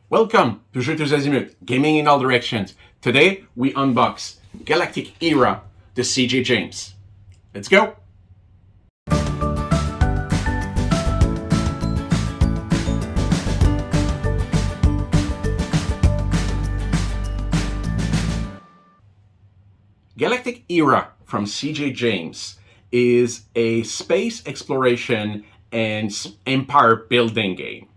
Welcome to Jeux Gaming in all directions. Today we unbox Galactic Era, the CJ James. Let's go! Galactic Era from CJ James is a space exploration and empire building game.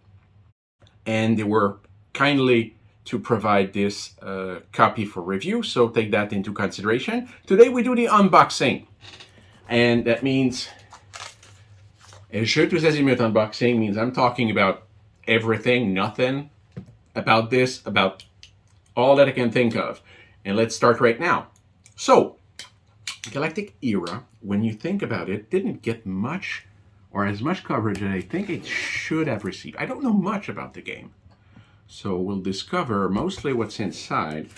And they were kindly to provide this copy for review, so take that into consideration. Today we do the unboxing, and that means a Jeux unboxing means I'm talking about everything, nothing about this, about all that I can think of. And let's start right now. So, Galactic Era, when you think about it, didn't get much or as much coverage as I think it should have received. I don't know much about the game. So we'll discover mostly what's inside.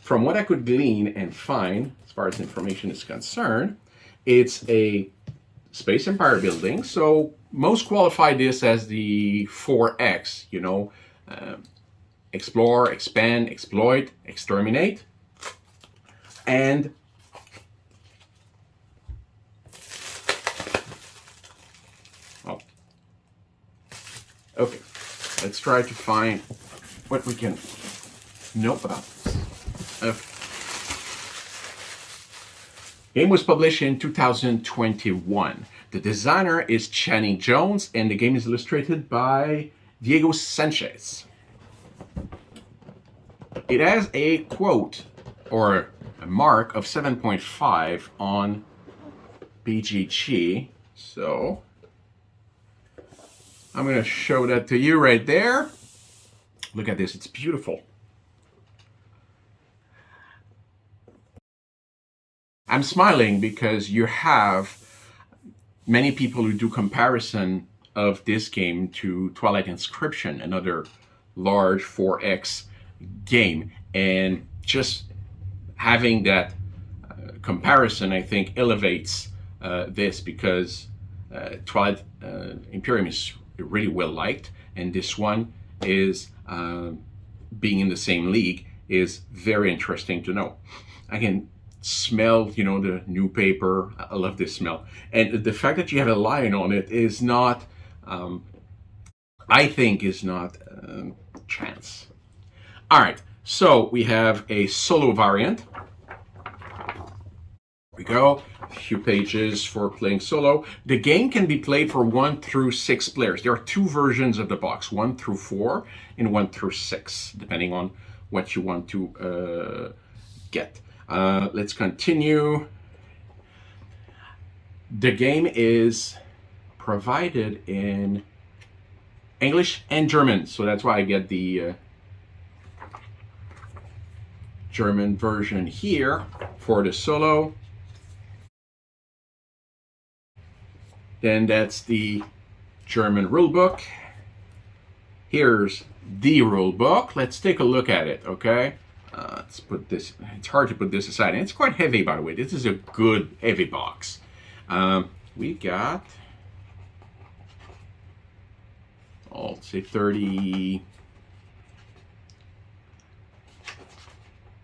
From what I could glean and find, as far as information is concerned, it's a space empire building. So most qualify this as the 4X, explore, expand, exploit, exterminate. And okay, let's try to find what we can know about this. Game was published in 2021. The designer is Channing Jones, and the game is illustrated by Diego Sanchez. It has a quote or a mark of 7.5 on BGG, so I'm going to show that to you right there. Look at this, it's beautiful. I'm smiling because you have many people who do comparison of this game to Twilight Inscription, another large 4X game. And just having that comparison, I think, elevates this because Twilight Imperium is really well liked, and this one is being in the same league is very interesting to know. I can smell, the new paper. I love this smell, and the fact that you have a lion on it is not, I think, is not chance. All right, so we have a solo variant. Here we go. A few pages for playing solo. The game can be played for 1 through 6 players. There are 2 versions of the box, 1 through 4 and 1 through 6, depending on what you want to get. Let's continue. The game is provided in English and German, so that's why I get the German version here for the solo. Then that's the German rulebook. Here's the rulebook. Let's take a look at it, okay? Let's put this, it's hard to put this aside. And it's quite heavy, by the way. This is a good heavy box. We got, let's say 30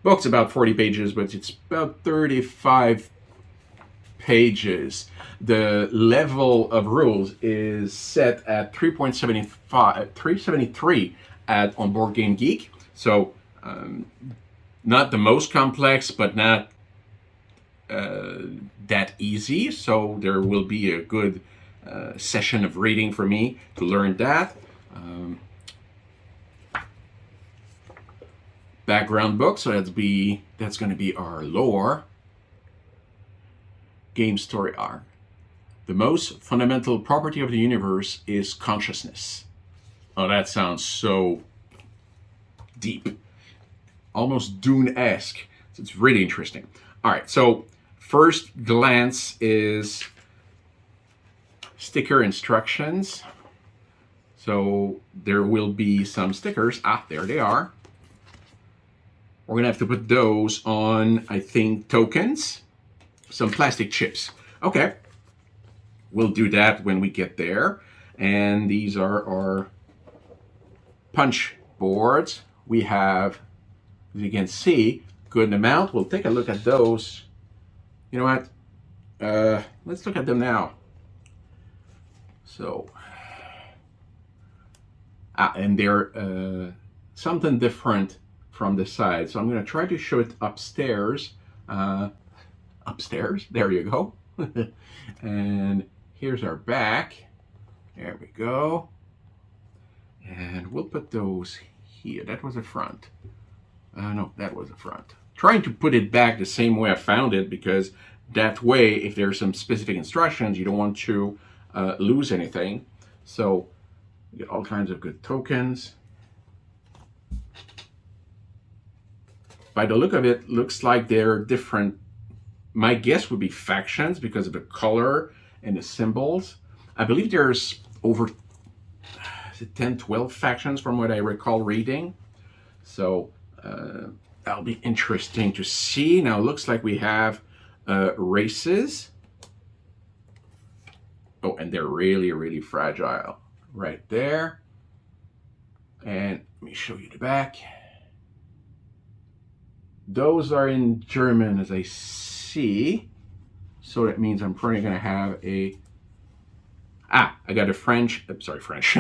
books, about 40 pages, but it's about 35 pages. The level of rules is set at 373 on Board Game Geek. So not the most complex, but not that easy. So there will be a good session of reading for me to learn that. Background book, so that's going to be our lore. Game story arc. The most fundamental property of the universe is consciousness. Oh, that sounds so deep. Almost Dune-esque. So it's really interesting. All right, so first glance is sticker instructions. So there will be some stickers. There they are. We're going to have to put those on, I think, tokens. Some plastic chips. Okay. We'll do that when we get there. And these are our punch boards. We have, as you can see, good amount. We'll take a look at those. You know what? Let's look at them now. So, and they're something different from the side. So I'm going to try to show it upstairs. Upstairs, there you go. And here's our back. There we go. And we'll put those here. That was the front. No, that was the front. Trying to put it back the same way I found it, because that way, if there's some specific instructions, you don't want to lose anything. So you get all kinds of good tokens. By the look of it, looks like they're different. My guess would be factions because of the color and the symbols. I believe there's over 10, 12 factions from what I recall reading. So that'll be interesting to see. Now it looks like we have races. Oh, and they're really, really fragile right there. And let me show you the back. Those are in German, as I see. So that means I'm probably going to have a... I got a French, sorry, French,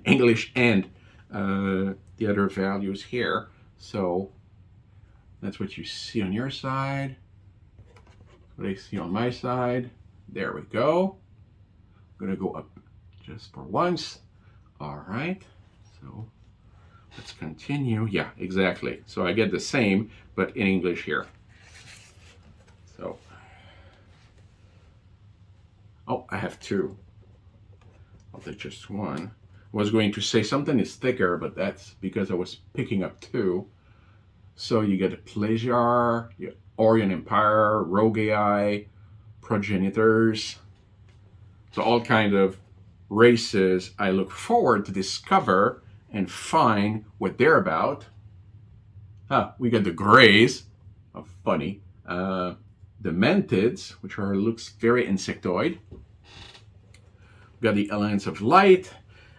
English, and the other values here. So that's what you see on your side. What I see on my side. There we go. I'm going to go up just for once. All right. So let's continue. Yeah, exactly. So I get the same, but in English here. So, oh, I have two. I'll take just one. I was going to say something is thicker, but that's because I was picking up two. So you get a Pleasure, you Orient Empire, Rogue AI, Progenitors. So all kinds of races I look forward to discover and find what they're about. We got the Greys, oh, funny. The Mantids, which looks very insectoid. We got the Alliance of Light,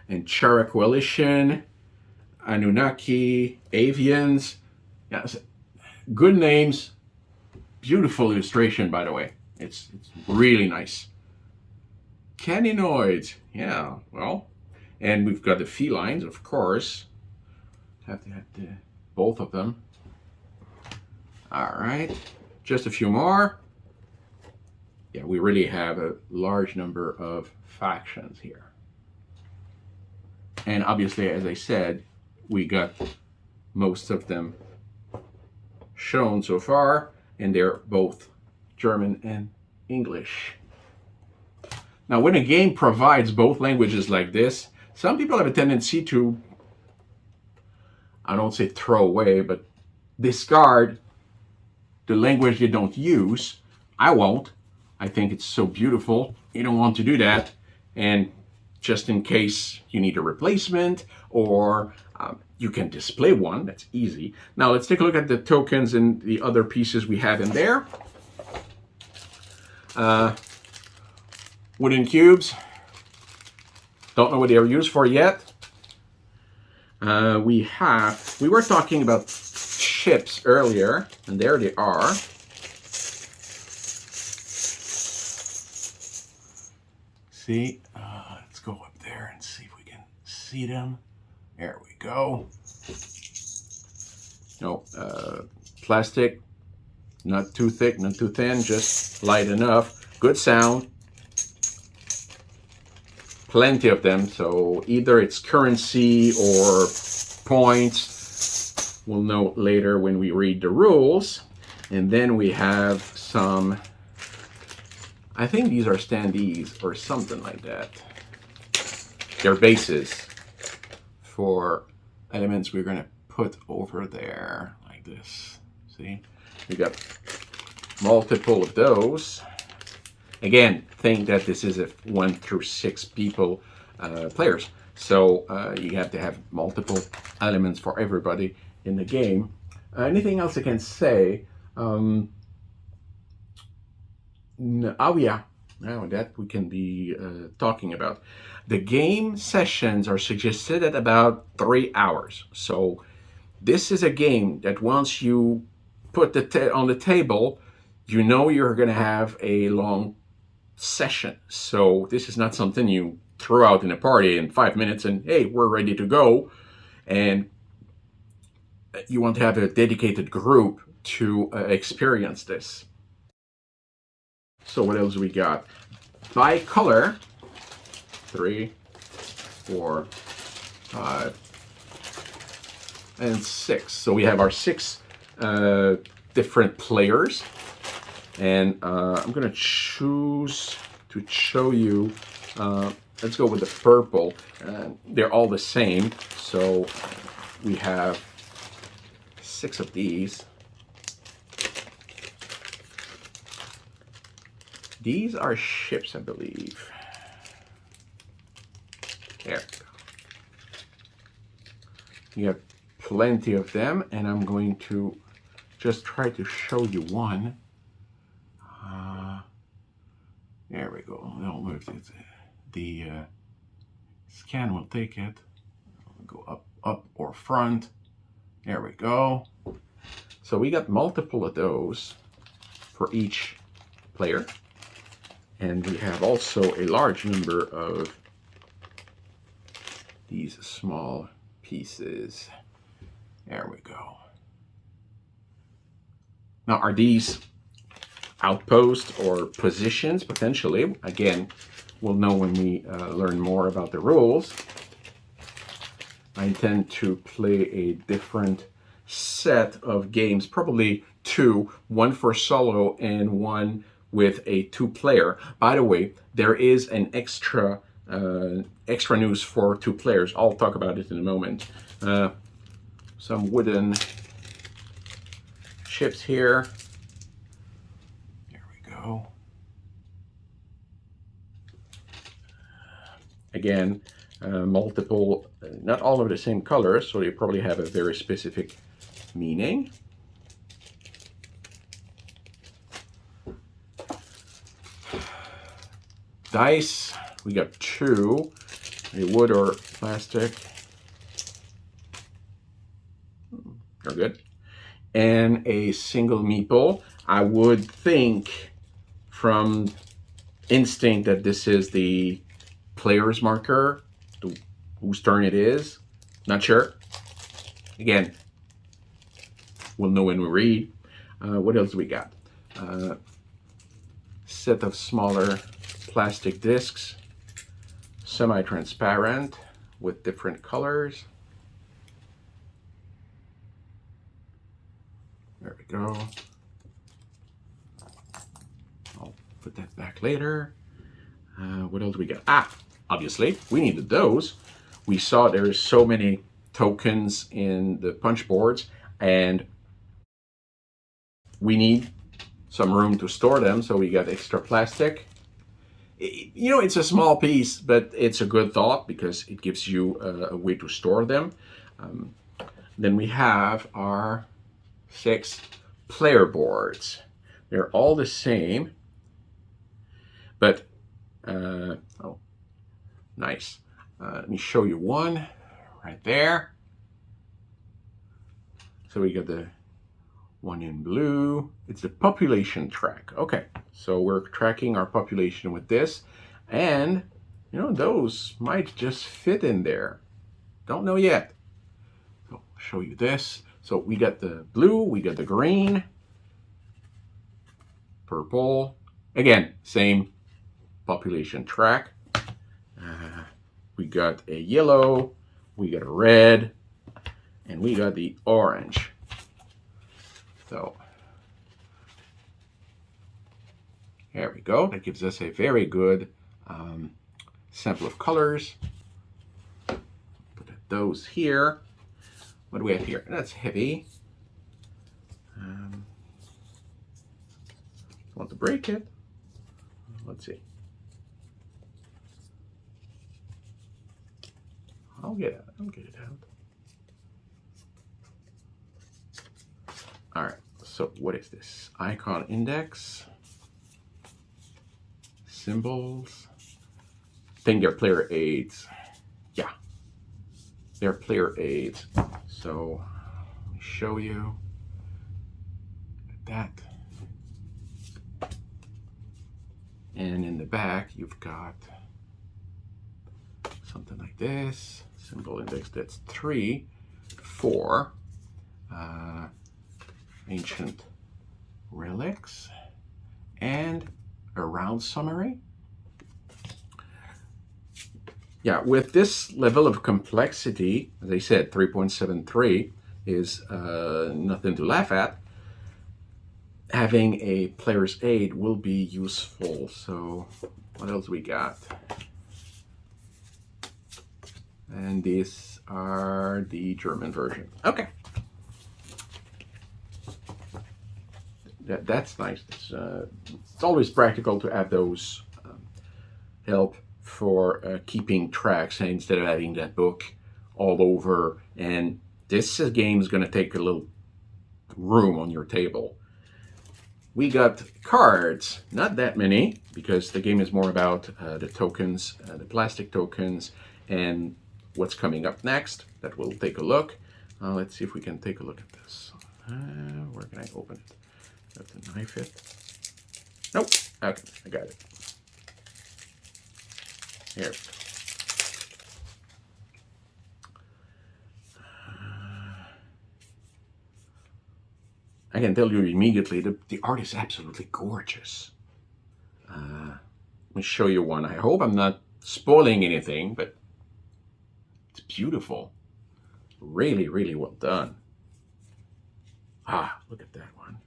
and Chara Coalition, Anunnaki, Avians. Yeah, good names. Beautiful illustration, by the way. It's really nice. Caninoids, yeah, well. And we've got the felines, of course. Have to have both of them. All right, just a few more. Yeah, we really have a large number of factions here. And obviously, as I said, we got most of them shown so far, and they're both German and English. Now, when a game provides both languages like this, some people have a tendency to, I don't say throw away, but discard the language they don't use. I won't. I think it's so beautiful. You don't want to do that. And just in case you need a replacement, or you can display one, that's easy. Now let's take a look at the tokens and the other pieces we have in there. Wooden cubes. Don't know what they are used for yet. We were talking about ships earlier, and there they are. See, let's go up there and see if we can see them. There we go. No, plastic, not too thick, not too thin, just light enough. Good sound. Plenty of them, so either it's currency or points. We'll know later when we read the rules. And then we have some, I think these are standees or something like that. They're bases for elements we're going to put over there like this. See, we got multiple of those. Again, think that this is a 1 through 6 people players, so you have to have multiple elements for everybody in the game. Anything else I can say? Oh yeah, Now that we can be talking about. The game sessions are suggested at about 3 hours. So this is a game that once you put on the table, you know you're going to have a long session. So this is not something you throw out in a party in 5 minutes and hey, we're ready to go. And you want to have a dedicated group to experience this. So what else we got? By color, 3, 4, 5, and 6. So we have our 6 different players. And I'm going to choose to show you, let's go with the purple. They're all the same. So we have 6 of these. These are ships, I believe. There. You have plenty of them, and I'm going to just try to show you one. There we go. No, if the scan will take it. Go up or front. There we go. So we got multiple of those for each player. And we have also a large number of these small pieces. There we go. Now, are these outposts or positions? Potentially. Again, we'll know when we learn more about the rules. I intend to play a different set of games, probably 2, one for solo and one with a 2-player. By the way, there is an extra news for 2 players. I'll talk about it in a moment. Some wooden ships here. There we go. Again, multiple, not all of the same colors, so they probably have a very specific meaning. Dice, we got 2, a wood or plastic. They're good. And a single meeple. I would think from instinct that this is the player's marker, whose turn it is. Not sure. Again, we'll know when we read. What else we got? Set of smaller plastic discs, semi-transparent with different colors. There we go. I'll put that back later. What else we got? Obviously, we needed those. We saw there's so many tokens in the punch boards, and we need some room to store them, so we got extra plastic. You know, it's a small piece, but it's a good thought because it gives you a way to store them. Then we have our 6 player boards. They're all the same, but oh, nice. Let me show you one right there. So we got the one in blue. It's the population track. Okay, so we're tracking our population with this, and you know, those might just fit in there. Don't know yet. So I'll show you this. So we got the blue, we got the green, purple. Again, same population track. We got a yellow, we got a red, and we got the orange. So there we go. That gives us a very good sample of colors. Put those here. What do we have here? That's heavy. Want to break it? Let's see. I'll get it out. All right, so what is this? Icon index, symbols. I think they're player aids. Yeah, they're player aids. So let me show you that. And in the back, you've got something like this. Symbol index, that's 3, 4. Ancient relics. And a round summary. Yeah, with this level of complexity, as I said, 3.73 is nothing to laugh at. Having a player's aid will be useful. So what else we got? And these are the German version. Okay. That's nice. It's always practical to have those help for keeping tracks instead of having that book all over. And this game is going to take a little room on your table. We got cards, not that many, because the game is more about the tokens, the plastic tokens, and what's coming up next. That we'll take a look. Let's see if we can take a look at this. Where can I open it? I have to knife it. Nope. Okay, I got it. Here. I can tell you immediately, the art is absolutely gorgeous. Let me show you one. I hope I'm not spoiling anything, but it's beautiful. Really, really well done. Ah, look at that one.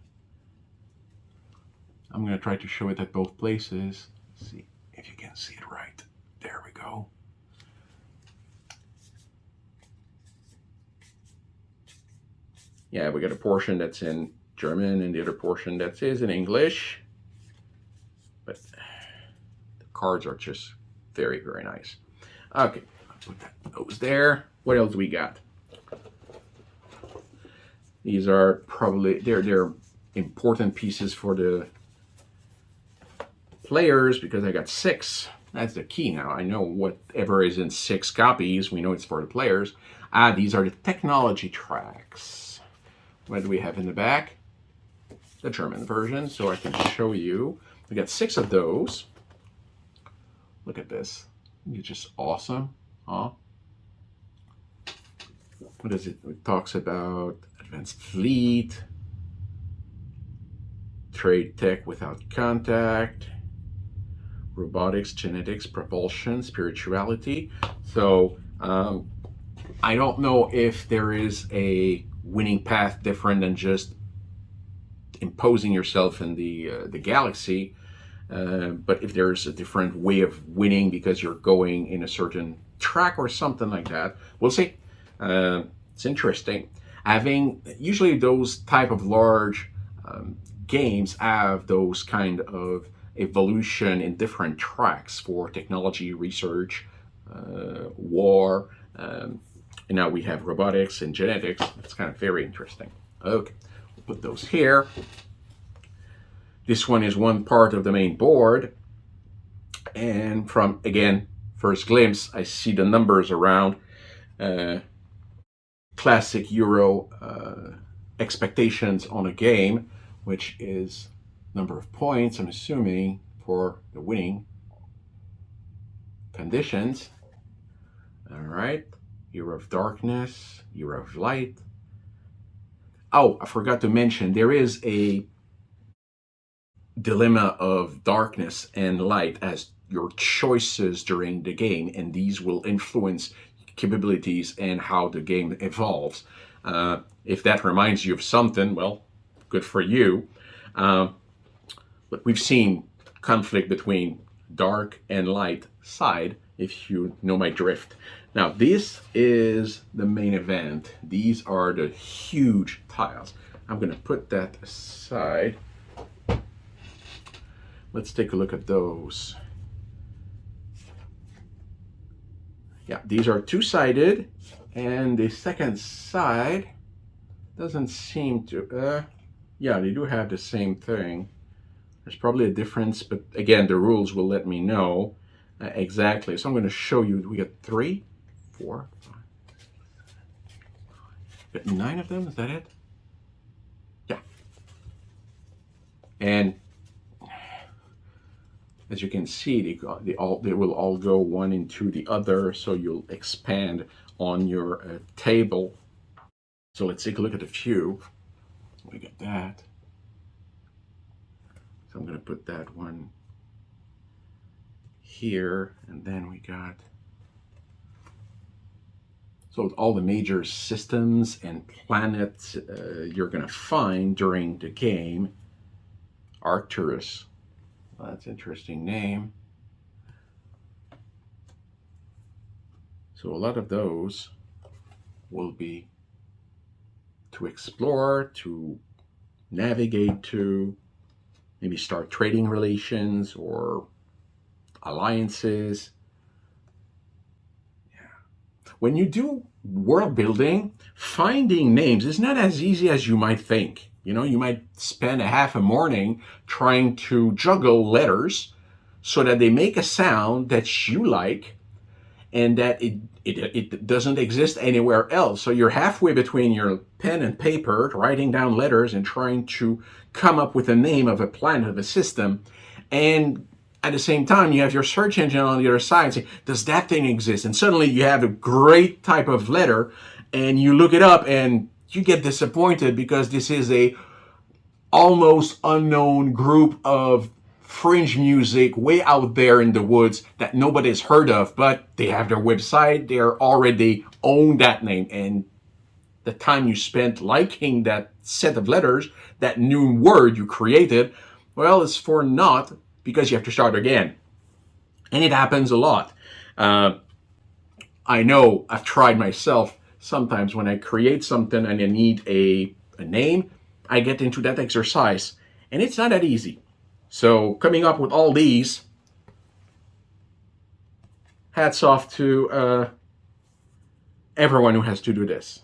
I'm going to try to show it at both places. Let's see if you can see it right. There we go. Yeah, we got a portion that's in German and the other portion that is in English. But the cards are just very, very nice. Okay, I'll put those there. What else we got? These are probably, they're important pieces for the players because I got 6. That's the key now. I know whatever is in 6 copies, we know it's for the players. These are the technology tracks. What do we have in the back? The German version, so I can show you. We got 6 of those. Look at this. It's just awesome, huh? What is it? It talks about advanced fleet, trade tech without contact, robotics, genetics, propulsion, spirituality. So I don't know if there is a winning path different than just imposing yourself in the galaxy, but if there's a different way of winning because you're going in a certain track or something like that, we'll see. It's interesting. Usually those type of large games have those kind of evolution in different tracks for technology, research, war, and now we have robotics and genetics. It's kind of very interesting. Okay, we'll put those here. This one is one part of the main board, and from, again, first glimpse, I see the numbers around. Classic Euro expectations on a game, which is number of points, I'm assuming, for the winning conditions. All right, Year of Darkness, Year of Light. Oh, I forgot to mention, there is a dilemma of darkness and light as your choices during the game, and these will influence capabilities and how the game evolves. If that reminds you of something, well, good for you. But we've seen conflict between dark and light side, if you know my drift. Now, this is the main event. These are the huge tiles. I'm going to put that aside. Let's take a look at those. Yeah, these are two-sided, and the second side doesn't seem to, yeah, they do have the same thing. There's probably a difference, but again, the rules will let me know exactly. So I'm going to show you. We got 3, 4, 5. Got 9 of them. Is that it? Yeah. And as you can see, they will all go one into the other, so you'll expand on your table. So let's take a look at a few. We got that. So I'm going to put that one here, and then we got all the major systems and planets you're going to find during the game. Arcturus. Well, that's an interesting name. So a lot of those will be to explore, to navigate to, maybe start trading relations or alliances. Yeah. When you do world building, finding names is not as easy as you might think. You know, you might spend a half a morning trying to juggle letters so that they make a sound that you like and that it doesn't exist anywhere else. So you're halfway between your pen and paper, writing down letters and trying to come up with a name of a planet, of a system. And at the same time, you have your search engine on the other side saying, does that thing exist? And suddenly you have a great type of letter and you look it up and you get disappointed because this is a almost unknown group of fringe music way out there in the woods that nobody's heard of, but they have their website, they're already own that name, and the time you spent liking that set of letters, that new word you created, well, it's for naught because you have to start again. And it happens a lot. I know I've tried myself. Sometimes when I create something and I need a name, I get into that exercise, and it's not that easy. So coming up with all these, hats off to everyone who has to do this.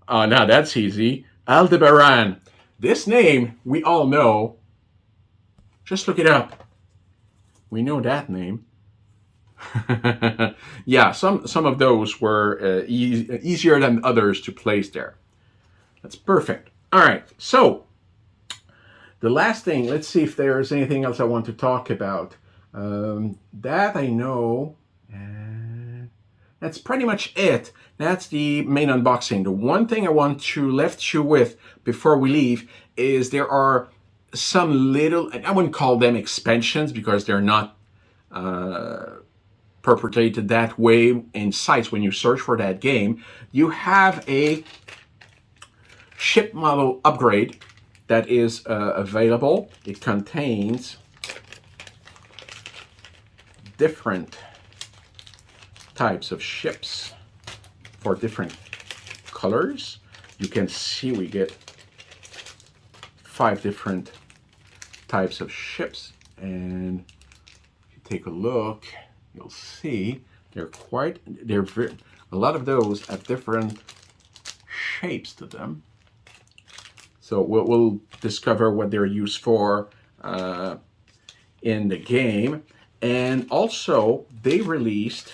Now that's easy. Aldebaran. This name we all know. Just look it up. We know that name. Yeah, some of those were easier than others to place there. That's perfect. All right, so the last thing, let's see if there's anything else I want to talk about. That I know, that's pretty much it. That's the main unboxing. The one thing I want to left you with before we leave is there are some little, I wouldn't call them expansions because they're not perpetrated that way in sites when you search for that game. You have a ship model upgrade that is available. It contains different types of ships for different colors. You can see we get 5 different types of ships, and if you take a look, you'll see a lot of those have different shapes to them. So we'll discover what they're used for in the game. And also, they released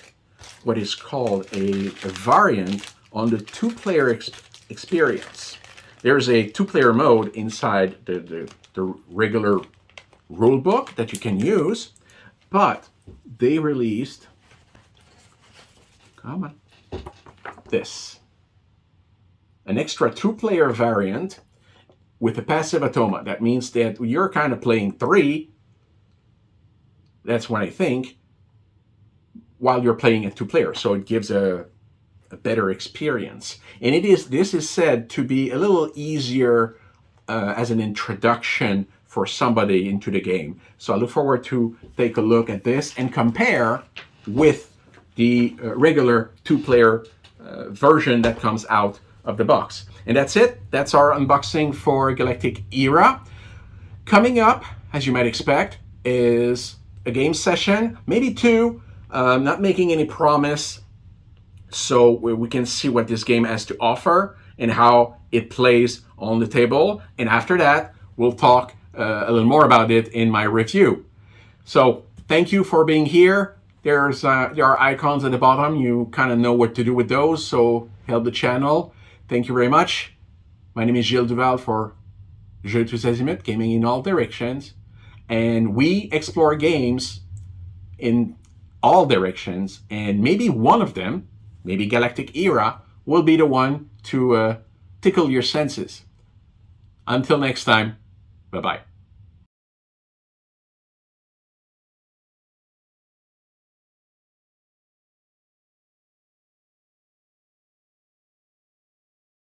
what is called a variant on the 2-player experience. There's a 2-player mode inside the regular rulebook that you can use, but they released, this. An extra 2-player variant with a passive automa. That means that you're kind of playing 3, that's what I think, while you're playing a 2-player. So it gives a better experience. And this is said to be a little easier as an introduction for somebody into the game. So I look forward to take a look at this and compare with the regular 2-player version that comes out of the box. And that's it. That's our unboxing for Galactic Era. Coming up, as you might expect, is a game session, maybe 2. Not making any promise, so we can see what this game has to offer and how it plays on the table. And after that, we'll talk a little more about it in my review. So thank you for being here. There are icons at the bottom. You kind of know what to do with those, so help the channel. Thank you very much. My name is Gilles Duval for Jeux tous azimuts, gaming in all directions. And we explore games in all directions, and maybe one of them, maybe Galactic Era, will be the one to tickle your senses. Until next time, bye-bye.